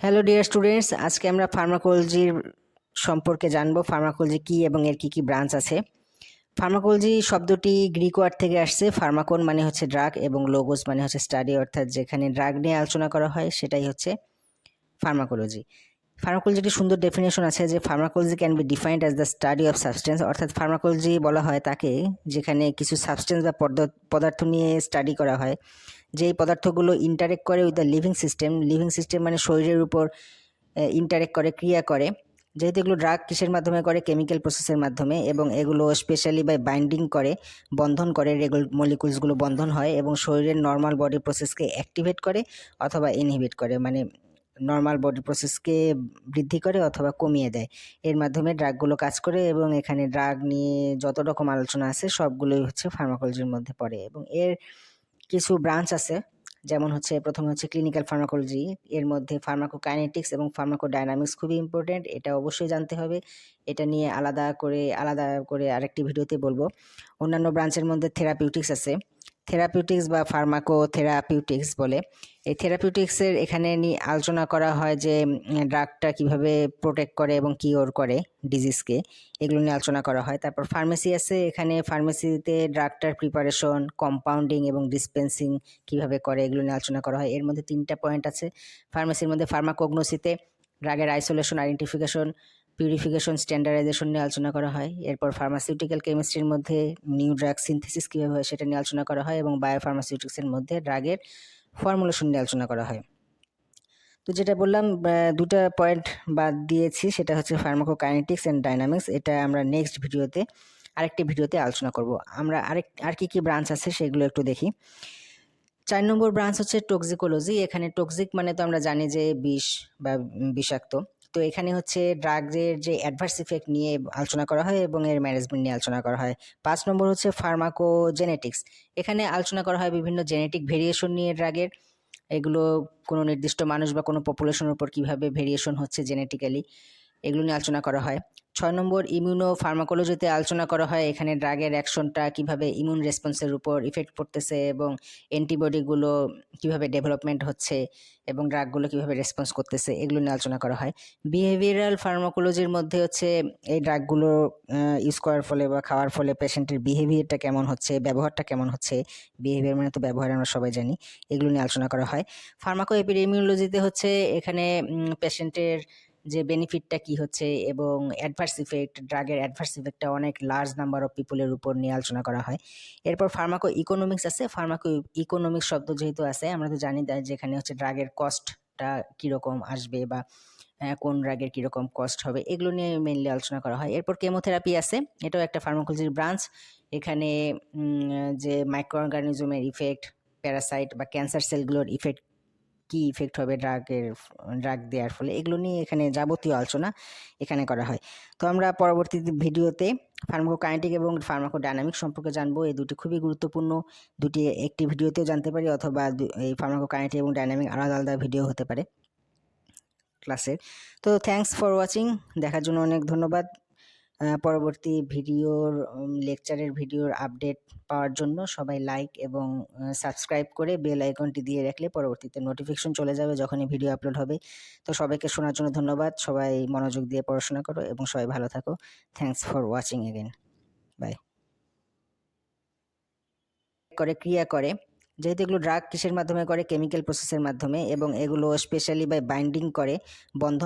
Hello dear students, আজকে আমরা ফার্মাকোলজির সম্পর্কে জানবো। ফার্মাকোলজি কি এবং এর কি কি ব্রাঞ্চ আছে। ফার্মাকোলজি শব্দটি গ্রিক ওয়ার্ড থেকে আসছে। ফার্মাকোন মানে হচ্ছে ড্রাগ এবং লোগোস মানে হচ্ছে স্টাডি, অর্থাৎ যেখানে ড্রাগ নিয়ে আলোচনা করা হয় সেটাই হচ্ছে ফার্মাকোলজি। ফার্মাকোলজি একটি সুন্দর ডেফিনেশন আছে যে pharmacology can be defined as the study of substance, অর্থাৎ ফার্মাকোলজি বলা হয় তাকে যেখানে কিছু সাবস্টেন্স বা পদার্থ নিয়ে স্টাডি করা হয়, যেই পদার্থগুলো ইন্টারেক্ট করে with the living system. Living system মানে শরীরের উপর ইন্টারেক্ট করে, ক্রিয়া করে। যেহেতু এগুলো ড্রাগ কিসের মাধ্যমে করে, কেমিক্যাল প্রসেসের মাধ্যমে, এবং এগুলো স্পেশালি বাই বাইন্ডিং করে, বন্ধন করে, মলিকুলসগুলো বন্ধন হয় এবং শরীরের নর্মাল বডি প্রসেসকে অ্যাক্টিভেট করে অথবা ইনহিবিট করে, মানে নর্মাল বডি প্রসেসকে বৃদ্ধি করে অথবা কমিয়ে দেয়। এর মাধ্যমে ড্রাগগুলো কাজ করে এবং এখানে ড্রাগ নিয়ে যত রকম আলোচনা আছে সবগুলোই হচ্ছে ফার্মাকোলজির মধ্যে পড়ে। এবং এর কিছু ব্রাঞ্চ আছে, যেমন হচ্ছে প্রথমে হচ্ছে ক্লিনিক্যাল ফার্মাকোলজি। এর মধ্যে ফার্মাকোকাইনেটিক্স এবং ফার্মাকোডাইনামিক্স খুবই ইম্পর্টেন্ট, এটা অবশ্যই জানতে হবে। এটা নিয়ে আলাদা করে আরেকটি ভিডিওতে বলবো। অন্যান্য ব্রাঞ্চের মধ্যে থেরাপিউটিক্স আছে। থেরাপিউটিক্স বা ফার্মাকোথেরাপিউটিক্স বলে। এই থেরাপিউটিক্সের এখানে নিয়ে আলোচনা করা হয় যে ড্রাগটা কিভাবে প্রোটেক্ট করে এবং কিওর করে ডিজিজকে, এগুলো নিয়ে আলোচনা করা হয়। তারপর ফার্মেসি আছে, এখানে ফার্মেসিতে ড্রাগটার প্রিপারেশন, কম্পাউন্ডিং এবং ডিসপেন্সিং কিভাবে করে এগুলো নিয়ে আলোচনা করা হয়। এর মধ্যে 3টা পয়েন্ট আছে ফার্মেসির মধ্যে। ফার্মাকোগনোসিতে ড্রাগের আইসোলেশন, আইডেন্টিফিকেশন, পিউরিফিকেশন, স্ট্যান্ডার্ডাইজেশন নিয়ে আলোচনা করা হয়। এরপর ফার্মাসিউটিক্যাল কেমিস্ট্রির মধ্যে নিউ ড্রাগ সিনথেসিস কীভাবে হয় সেটা নিয়ে আলোচনা করা হয় এবং বায়োফার্মাসিউটিক্সের মধ্যে ড্রাগের ফর্মুলেশন নিয়ে আলোচনা করা হয়। তো যেটা বললাম, দুটা পয়েন্ট বাদ দিয়েছি, সেটা হচ্ছে ফার্মাকোকাইনেটিক্স অ্যান্ড ডাইনামিক্স। এটা আমরা নেক্সট ভিডিওতে আরেকটি ভিডিওতে আলোচনা করব। আমরা আর কি ব্রাঞ্চ আছে সেগুলো একটু দেখি। 4 নম্বর ব্রাঞ্চ হচ্ছে টক্সিকোলজি। এখানে টক্সিক মানে তো আমরা জানি যে বিষ বা বিষাক্ত। তো এখানে হচ্ছে ড্রাগের যে অ্যাডভার্স ইফেক্ট নিয়ে আলোচনা করা হয় এবং এর ম্যানেজমেন্ট নিয়ে আলোচনা করা হয়। 5 নম্বর হচ্ছে ফার্মাকোজেনেটিক্স। এখানে আলোচনা করা হয় বিভিন্ন জেনেটিক ভেরিয়েশন নিয়ে ড্রাগের। এগুলো কোনো নির্দিষ্ট মানুষ বা কোনো পপুলেশনের উপর কীভাবে ভেরিয়েশন হচ্ছে জেনেটিক্যালি, এগুলো নিয়ে আলোচনা করা হয়। 6 নম্বর ইমিউনো ফার্মাকোলজিতে আলোচনা করা হয় এখানে ড্রাগের অ্যাকশনটা কিভাবে ইমিউন রেসপন্সের উপর ইফেক্ট পড়তেছে এবং অ্যান্টিবডিগুলো কিভাবে ডেভেলপমেন্ট হচ্ছে এবং ড্রাগগুলো কিভাবে রেসপন্স করতেছে, এগুলো নিয়ে আলোচনা করা হয়। বিহেভিয়ারাল ফার্মাকোলজির মধ্যে হচ্ছে এই ড্রাগগুলো ইউজ করার ফলে বা খাওয়ার ফলে পেশেন্টের বিহেভিয়ারটা কেমন হচ্ছে, ব্যবহারটা কেমন হচ্ছে। বিহেভিয়ার মানে তো ব্যবহার, আমরা সবাই জানি। এগুলো নিয়ে আলোচনা করা হয়। ফার্মাকো এপিডেমিওলজিতে হচ্ছে এখানে পেশেন্টের যে বেনিফিটটা কি হচ্ছে এবং অ্যাডভার্স ইফেক্ট, ড্রাগের অ্যাডভার্স ইফেক্টটা অনেক লার্জ নাম্বার অফ পিপলের উপর নিয়ে আলোচনা করা হয়। এরপর ফার্মাকো ইকোনমিক্স আছে। ফার্মাকো ইকোনমিক্স শব্দ যেহেতু আছে, আমরা তো জানি যেখানে হচ্ছে ড্রাগের কস্টটা কীরকম আসবে বা কোন ড্রাগের কীরকম কস্ট হবে, এগুলো নিয়ে মেইনলি আলোচনা করা হয়। এরপর কেমোথেরাপি আছে, এটাও একটা ফার্মাকোলজির ব্রাঞ্চ। এখানে যে মাইক্রো অর্গানিজমের ইফেক্ট, প্যারাসাইট বা ক্যান্সার সেলগুলোর ইফেক্ট, কি ইফেক্ট হবে ড্রাগ দেওয়ার ফলে, এগুলো নিয়ে এখানে যাবতীয় আলোচনা এখানে করা হয়। তো আমরা পরবর্তী ভিডিওতে ফার্মাকোকাইনেটিক এবং ফার্মাকোডাইনামিক সম্পর্কে জানবো। এই দুটি খুবই গুরুত্বপূর্ণ, দুটি একটি ভিডিওতেও জানতে পারি অথবা এই ফার্মাকোকাইনেটিক এবং ডাইনামিক আলাদা আলাদা ভিডিও হতে পারে ক্লাসের। তো থ্যাঙ্কস ফর ওয়াচিং, দেখার জন্য অনেক ধন্যবাদ। পরবর্তী লেকচারের ভিডিওর আপডেট পাওয়ার জন্য সবাই লাইক এবং সাবস্ক্রাইব করে বেল আইকনটি দিয়ে রাখলে পরবর্তীতে নোটিফিকেশন চলে যাবে যখনই ভিডিও আপলোড হবে। তো সবাইকে শোনার জন্য ধন্যবাদ। সবাই মনোযোগ দিয়ে পড়াশোনা করো এবং সবাই ভালো থাকো। Thanks for watching again. Bye. ক্রিয়া করে, যেহেতু এগুলো ড্রাগ কিসের মাধ্যমে করে, কেমিক্যাল প্রসেসের মাধ্যমে, এবং এগুলো স্পেশালি বাই বাইন্ডিং করে, বন্ধন